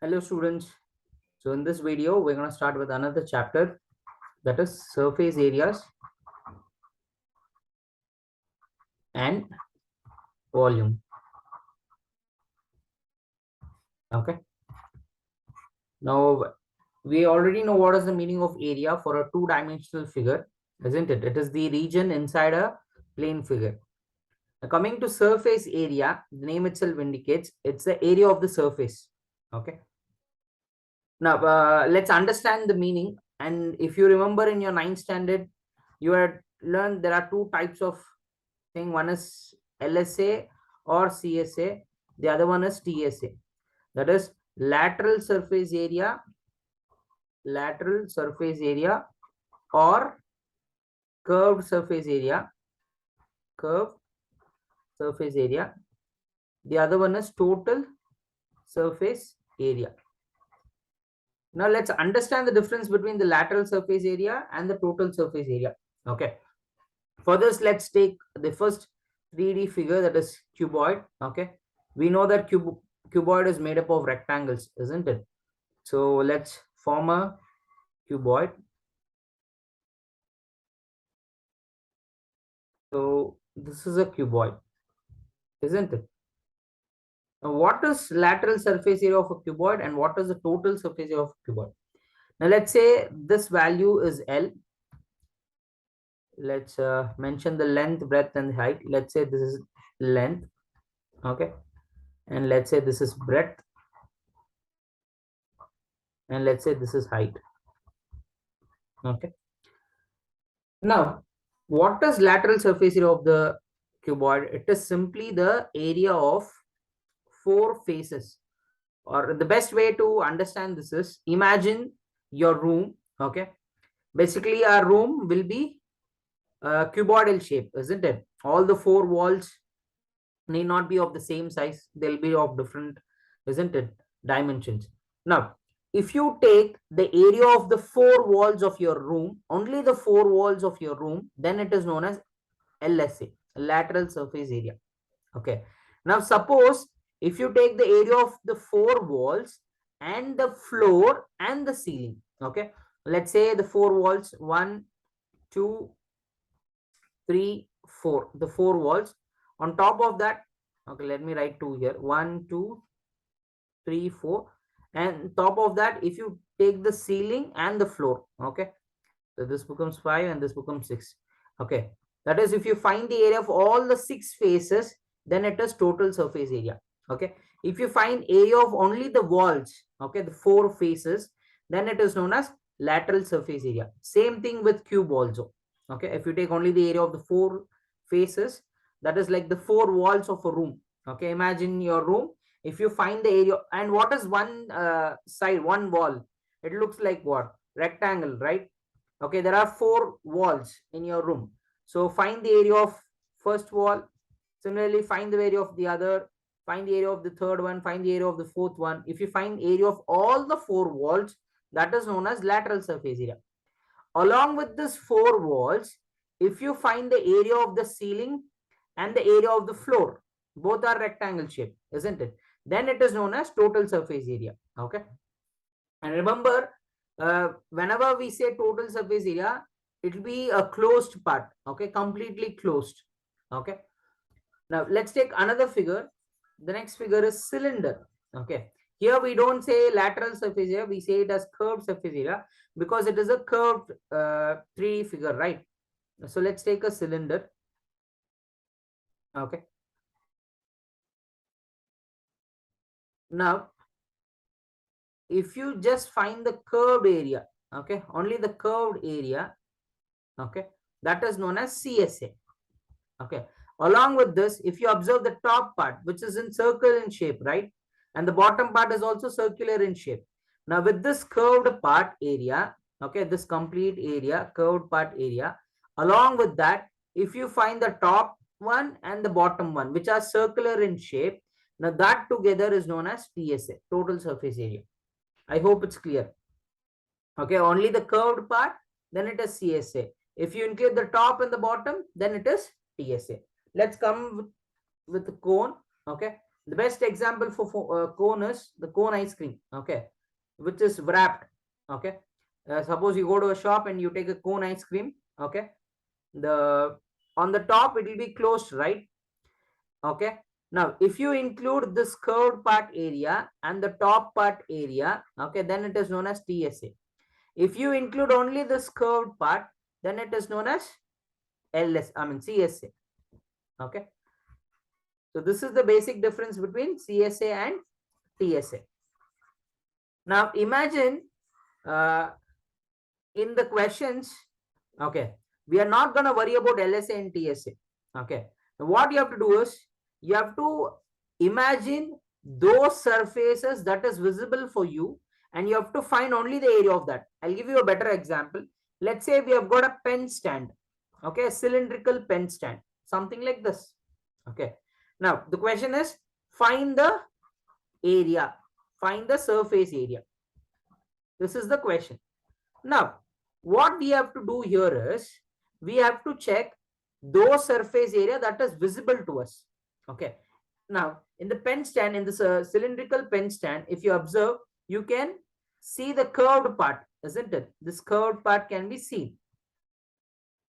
Hello students. So in this video, we're going to start with another chapter, that is surface areas and volume. Okay. Now we already know what is the meaning of area for a two-dimensional figure, isn't it? It is the region inside a plane figure. Now, coming to surface area, the name itself indicates it's the area of the surface. Okay. Now let's understand the meaning. And if you remember in your ninth standard, you had learned there are two types of thing. One is LSA or CSA. The other one is TSA. That is lateral surface area or curved surface area, curved surface area. The other one is total surface area. Now let's understand the difference between the lateral surface area and the total surface area. Okay. For this, let's take the first 3D figure, that is cuboid. Okay. We know that cuboid is made up of rectangles, isn't it? So let's form a cuboid. So this is a cuboid, isn't it? Now, what is lateral surface area of a cuboid and what is the total surface area of a cuboid? Now let's say this value is L. Let's mention the length, breadth, and height. Let's say this is length. Okay. And let's say this is breadth. And let's say this is height. Okay. Now, what is lateral surface area of the cuboid? It is simply the area of four faces. Or the best way to understand this is, imagine your room. Okay. Basically, our room will be cuboidal shape, isn't it? All the four walls need not be of the same size. They'll be of different, isn't it, dimensions. Now, if you take the area of the four walls of your room, only the four walls of your room, then it is known as LSA, lateral surface area. Okay. Now, suppose if you take the area of the four walls and the floor and the ceiling. Okay. Let's say the four walls, 1, 2, 3, 4, the four walls. On top of that, okay, let me write 2 here. 1, 2, 3, 4. And top of that, if you take the ceiling and the floor, okay, so this becomes 5 and this becomes 6. Okay, that is, if you find the area of all the 6 faces, then it is total surface area. Okay, if you find area of only the walls, okay, the 4 faces, then it is known as lateral surface area. Same thing with cube also. Okay, if you take only the area of the 4 faces, that is like the 4 walls of a room. Okay, imagine your room. If you find the area, and what is one side, one wall, it looks like what? Rectangle, right? Okay, there are 4 walls in your room. So find the area of first wall. Similarly, find the area of the other, find the area of the third one, find the area of the fourth one. If you find area of all the 4 walls, that is known as lateral surface area. Along with this 4 walls, if you find the area of the ceiling and the area of the floor, both are rectangle shape, isn't it? Then it is known as total surface area. Okay. And remember, whenever we say total surface area, it will be a closed part. Okay, completely closed. Okay. Now let's take another figure. The next figure is cylinder. Okay. Here we don't say lateral surface area, we say it as curved surface area because it is a curved 3D figure, right? So let's take a cylinder. Okay. Now, if you just find the curved area, okay, only the curved area, okay, that is known as CSA. Okay. Along with this, if you observe the top part, which is in circle in shape, right? And the bottom part is also circular in shape. Now with this curved part area, okay, this complete area, curved part area, along with that, if you find the top one and the bottom one, which are circular in shape, now that together is known as TSA, total surface area. I hope it's clear. Okay, only the curved part, then it is CSA. If you include the top and the bottom, then it is TSA. Let's come with the cone. Okay, The best example for cone is the cone ice cream, okay, which is wrapped. Okay, suppose you go to a shop and you take a cone ice cream. Okay, the on the top it will be closed, right? Okay, now if you include this curved part area and the top part area, okay, then it is known as TSA. If you include only this curved part, then it is known as CSA. Okay, so this is the basic difference between CSA and TSA. Now imagine in the questions, okay, we are not going to worry about LSA and TSA. Okay, now what you have to do is you have to imagine those surfaces that is visible for you, and you have to find only the area of that. I'll give you a better example. Let's say we have got a pen stand, okay, a cylindrical pen stand, something like this. Okay, now the question is find the area, find the surface area. This is the question. Now what we have to do here is we have to check those surface area that is visible to us. Okay, now in the pen stand, in this cylindrical pen stand, if you observe, you can see the curved part, isn't it? This curved part can be seen.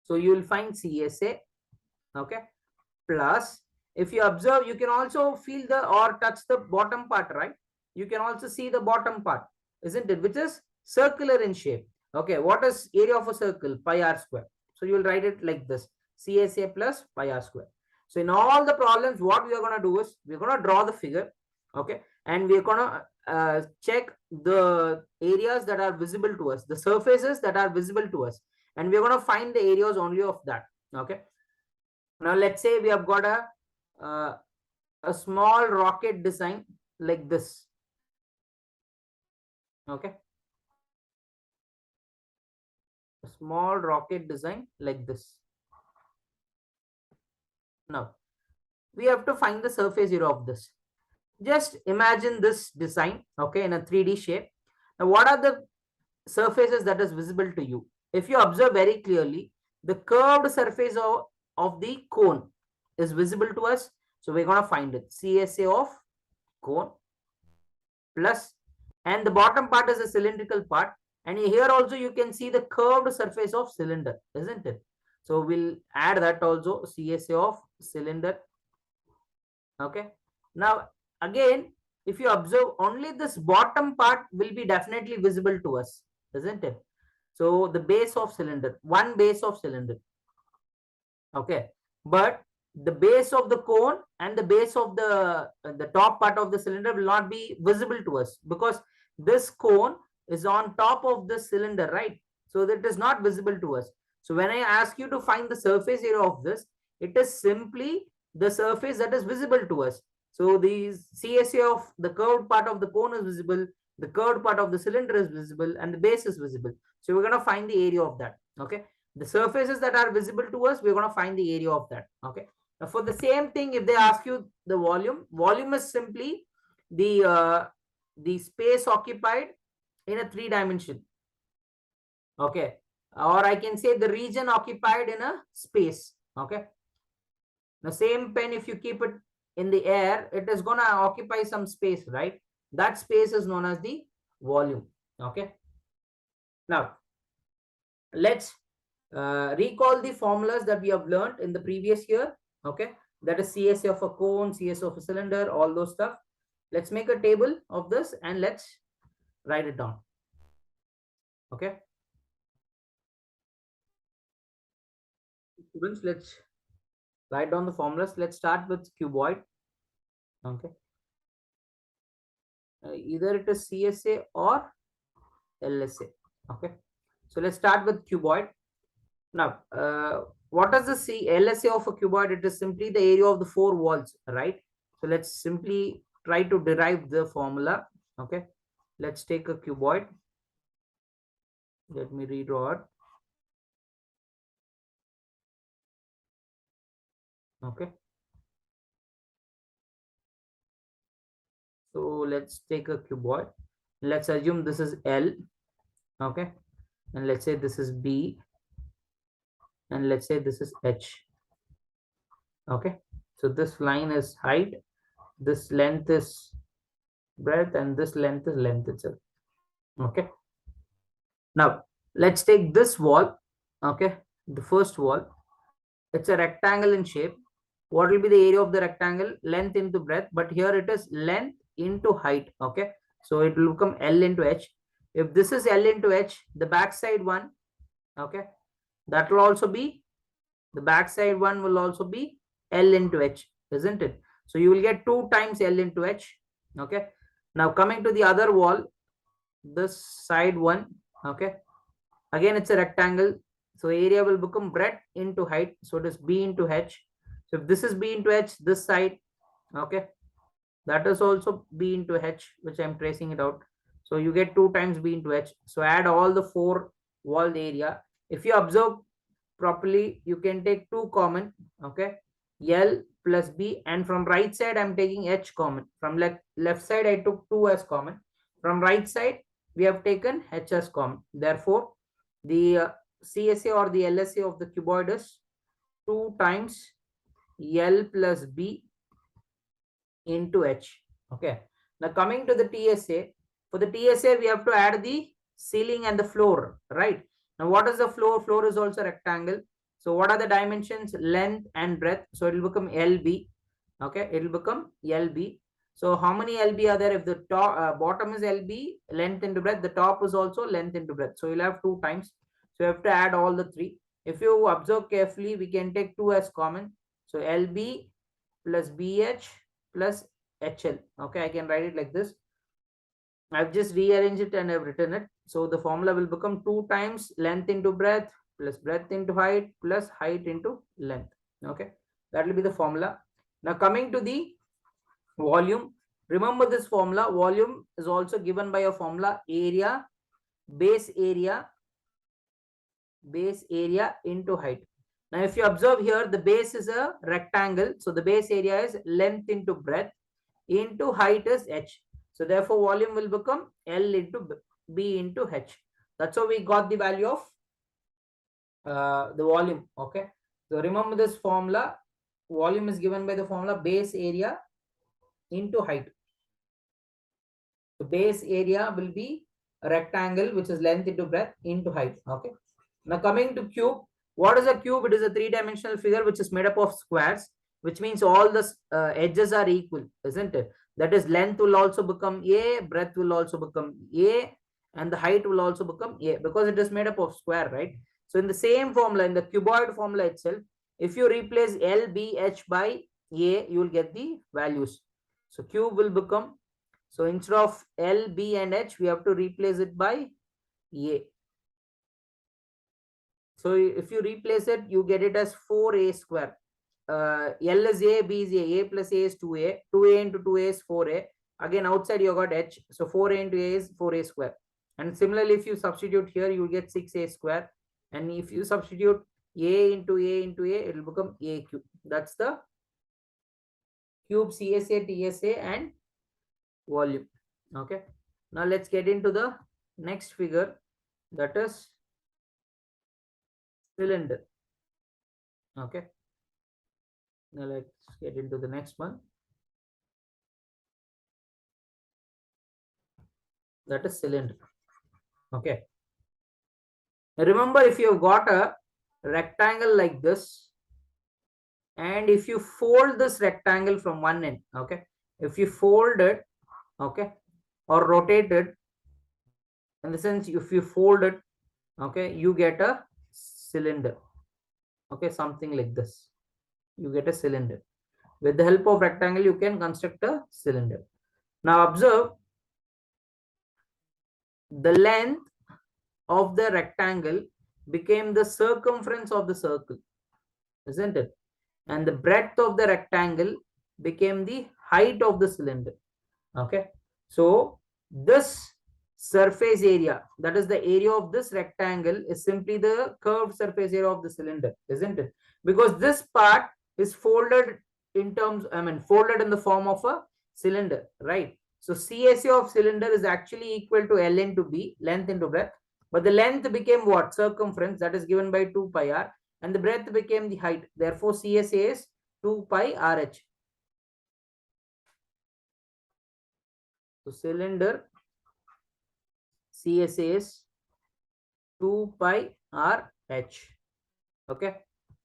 So you will find CSA. Okay, plus if you observe, you can also feel the or touch the bottom part, right? You can also see the bottom part, isn't it, which is circular in shape. Okay, what is area of a circle? Pi r square. So you will write it like this, CSA plus pi r square. So in all the problems, what we are going to do is we're going to draw the figure. Okay, and we're going to check the areas that are visible to us, the surfaces that are visible to us, and we're going to find the areas only of that. Okay, now let's say we have got a small rocket design like this. Okay, a small rocket design like this. Now we have to find the surface area of this. Just imagine this design, okay, in a 3D shape. Now what are the surfaces that is visible to you? If you observe very clearly, the curved surface of the cone is visible to us. So we're going to find it, CSA of cone plus, and the bottom part is a cylindrical part, and here also you can see the curved surface of cylinder, isn't it? So we'll add that also, CSA of cylinder. Okay, now again, if you observe, only this bottom part will be definitely visible to us, isn't it? So the base of cylinder, one base of cylinder. Okay, but the base of the cone and the base of the top part of the cylinder will not be visible to us, because this cone is on top of the cylinder, right? So that is not visible to us. So when I ask you to find the surface area of this, it is simply the surface that is visible to us. So the CSA of the curved part of the cone is visible, the curved part of the cylinder is visible, and the base is visible. So we're going to find the area of that. Okay, the surfaces that are visible to us, we're going to find the area of that. Okay, now for the same thing, if they ask you the volume is simply the space occupied in a 3 dimension. Okay, or I can say the region occupied in a space. Okay, the same pen, if you keep it in the air, it is going to occupy some space, right? That space is known as the volume. Okay, now let's recall the formulas that we have learned in the previous year. Okay, that is CSA of a cone, CSA of a cylinder, all those stuff. Let's make a table of this and let's write it down. Okay, students, let's write down the formulas. Let's start with cuboid. Okay, either it is CSA or LSA. Okay, so let's start with cuboid. Now what is the LSA of a cuboid? It is simply the area of the 4 walls, right? So let's simply try to derive the formula. Okay, let's take a cuboid. Let me redraw it. Okay, so let's take a cuboid. Let's assume this is L. Okay, and let's say this is B, and let's say this is H. Okay, so this line is height This length is breadth and this length is length itself. Okay. Now let's take this wall. Okay. The first wall. It's a rectangle in shape. What will be the area of the rectangle? Length into breadth, but here it is length into height. Okay. So it will become L into H. If this is L into H, the backside one, okay, that will also be, the backside one will also be L into H, isn't it? So you will get 2 times L into H. Okay. Now coming to the other wall, this side one, okay, again it's a rectangle, so area will become breadth into height, so it is B into H. So if this is B into H, this side, okay, that is also B into H, which I'm tracing it out. So you get 2 times B into H. So add all the 4 walled area. If you observe properly, you can take 2 common, okay, L plus B, and from right side I'm taking H common. From left side I took 2 as common. From right side we have taken H as common. Therefore the CSA or the LSA of the cuboid is 2 times L plus B into H. Okay. Now coming to the TSA, for the TSA we have to add the ceiling and the floor, right? Now what is the floor? Floor is also rectangle. So what are the dimensions? Length and breadth. So it will become LB. Okay, it will become LB. So how many LB are there? If the top bottom is LB, length into breadth, the top is also length into breadth. So you'll have 2 times. So you have to add all the 3. If you observe carefully, we can take 2 as common. So LB plus BH plus HL. Okay, I can write it like this. I've just rearranged it and I've written it. So the formula will become 2 times length into breadth plus breadth into height plus height into length. Okay, that will be the formula. Now coming to the volume, remember this formula. Volume is also given by a formula: area, base area into height. Now if you observe here, the base is a rectangle, so the base area is length into breadth into height is H. So therefore volume will become L into B into H. That's how we got the value of the volume. Okay, so remember this formula. Volume is given by the formula base area into height. The base area will be a rectangle, which is length into breadth into height. Okay. Now coming to cube. What is a cube? It is a 3-dimensional figure which is made up of squares, which means all the edges are equal, isn't it? That is, length will also become A, breadth will also become A, and the height will also become A, because it is made up of square, right? So in the same formula, in the cuboid formula itself, if you replace L, B, H by A, you will get the values. So cube will become, so instead of L, B and H, we have to replace it by A. So if you replace it, you get it as 4A square. L is A, B is A plus A is 2A. 2A into 2A is 4A. Again, outside you got H. So 4A into A is 4A square. And similarly, if you substitute here, you get 6A square. And if you substitute A into A into A, it will become A cube. That's the cube, CSA, TSA, and volume. Okay. Now let's get into the next figure, that is cylinder. Okay. Now let's get into the next one, that is cylinder. Okay. Now remember, if you've got a rectangle like this, and if you fold this rectangle from one end, okay, if you fold it, okay, or rotate it, in the sense if you fold it, okay, you get a cylinder. Okay, something like this, you get a cylinder. With the help of rectangle, you can construct a cylinder. Now observe, the length of the rectangle became the circumference of the circle, isn't it? And the breadth of the rectangle became the height of the cylinder. Okay, so this surface area, that is the area of this rectangle, is simply the curved surface area of the cylinder, isn't it? Because this part is folded in terms, folded in the form of a cylinder, right? So CSA of cylinder is actually equal to L into B, length into breadth, but the length became what? Circumference, that is given by 2 pi r, and the breadth became the height. Therefore CSA is 2 pi RH. So cylinder CSA is 2 pi r h. Okay.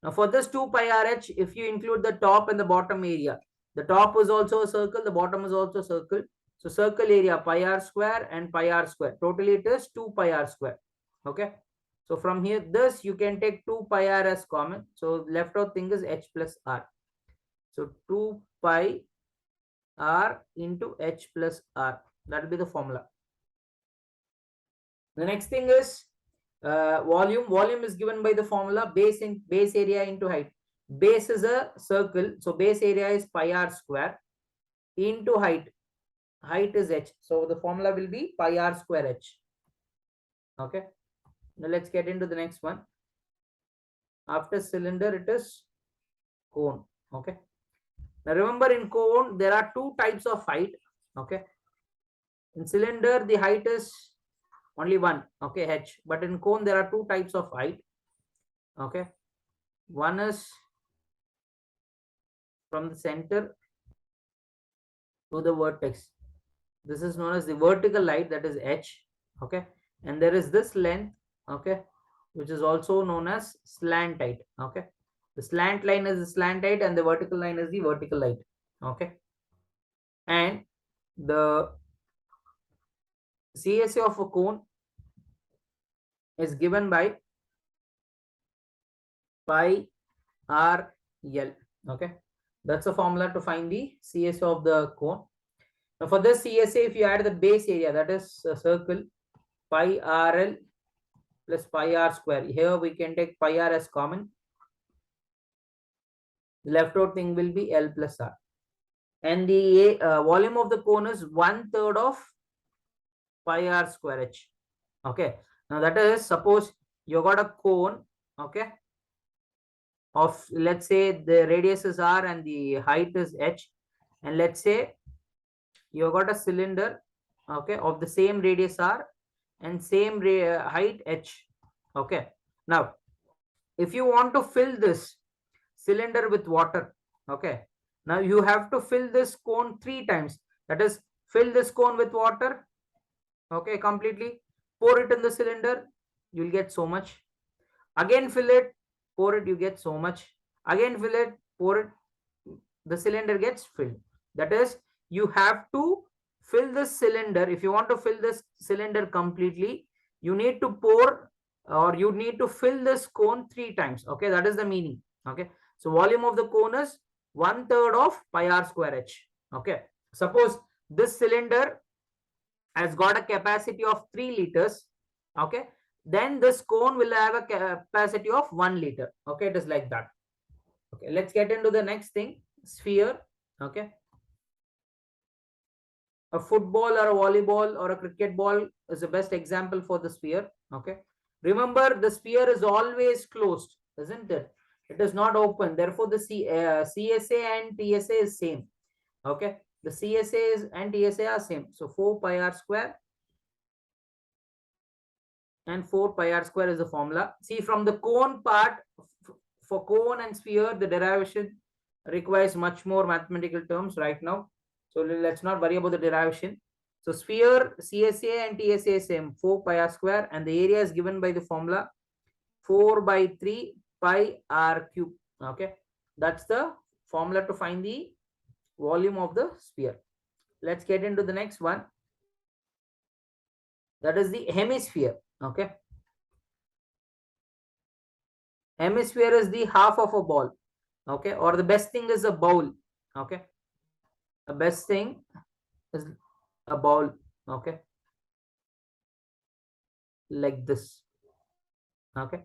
Now for this 2 pi r h, if you include the top and the bottom area, the top is also a circle, the bottom is also a circle. So circle area pi r square and pi r square. Totally it is 2 pi r square. Okay. So from here, this you can take 2 pi r as common. So left out thing is h plus r. So 2 pi r into h plus r. That will be the formula. The next thing is volume. Volume is given by the formula base area into height. Base is a circle, so base area is pi r square into height. Height is h. So the formula will be pi r square h. Okay. Now let's get into the next one. After cylinder, it is cone. Okay. Now remember, in cone there are two types of height. Okay. In cylinder the height is only one, okay, h, but in cone there are two types of height. Okay. One is from the center to the vertex. This is known as the vertical height, that is h. Okay. And there is this length, okay, which is also known as slant height. Okay. The slant line is the slant height and the vertical line is the vertical height. Okay. And the CSA of a cone is given by pi r l. Okay. That's a formula to find the CSA of the cone. Now for this CSA, if you add the base area, that is a circle, pi rl plus pi r square. Here we can take pi r as common. The left out thing will be l plus r. And the volume of the cone is 1/3 of pi r square h. Okay. Now that is, suppose you got a cone, okay, of, let's say the radius is r and the height is h, and let's say you got a cylinder, okay, of the same radius r and same height h. Okay. Now if you want to fill this cylinder with water, okay, now you have to fill this cone 3 times. That is, fill this cone with water, okay, completely, pour it in the cylinder, you'll get so much. Again fill it, pour it, you get so much. Again fill it, pour it, the cylinder gets filled. That is, you have to fill this cylinder. If you want to fill this cylinder completely, you need to pour, or you need to fill this cone 3 times. Okay, that is the meaning. Okay. So volume of the cone is 1/3 of pi r square h. Okay. Suppose this cylinder has got a capacity of 3 liters. Okay. Then this cone will have a capacity of 1 liter. Okay. It is like that. Okay. Let's get into the next thing. Sphere. Okay. A football or a volleyball or a cricket ball is the best example for the sphere. Okay. Remember, the sphere is always closed, isn't it? It is not open. Therefore, the CSA and TSA is same. Okay. The CSA and TSA are same. So 4 pi r square and 4 pi r square is the formula. See, from the cone part, for cone and sphere, the derivation requires much more mathematical terms right now. So let's not worry about the derivation. So sphere, CSA and TSA is same, 4 pi r square, and the area is given by the formula 4 by 3 pi r cube. Okay. That's the formula to find the volume of the sphere. Let's get into the next one. That is the hemisphere. Okay. Hemisphere is the half of a ball. Okay. Or the best thing is a bowl. Okay. The best thing is a bowl. Okay. Like this. Okay.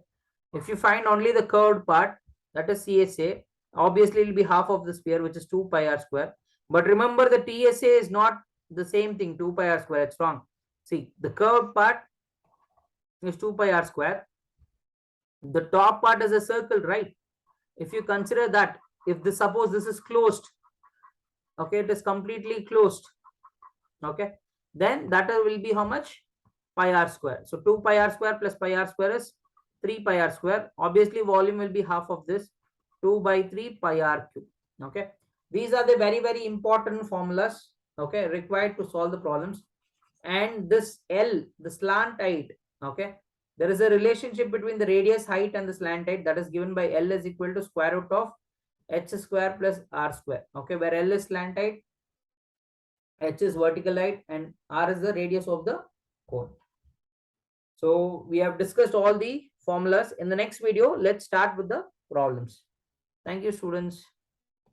If you find only the curved part, that is CSA, obviously it will be half of the sphere, which is 2 pi r square. But remember, the TSA is not the same thing, 2 pi r square. It's wrong. See, the curved part is 2 pi r square. The top part is a circle, right? If you consider that, if this, suppose this is closed, okay, it is completely closed. Okay, then that will be how much? Pi r square. So 2 pi r square plus pi r square is 3 pi r square. Obviously volume will be half of this, 2 by 3 pi r cube. Okay, these are the very, very important formulas. okay, required to solve the problems. And this L, the slant height, okay, there is a relationship between the radius height and the slant height that is given by L is equal to square root of h square plus r square, okay, where L is slant height, h is vertical height, and r is the radius of the cone. So we have discussed all the formulas. In the next video, let's start with the problems. Thank you, students.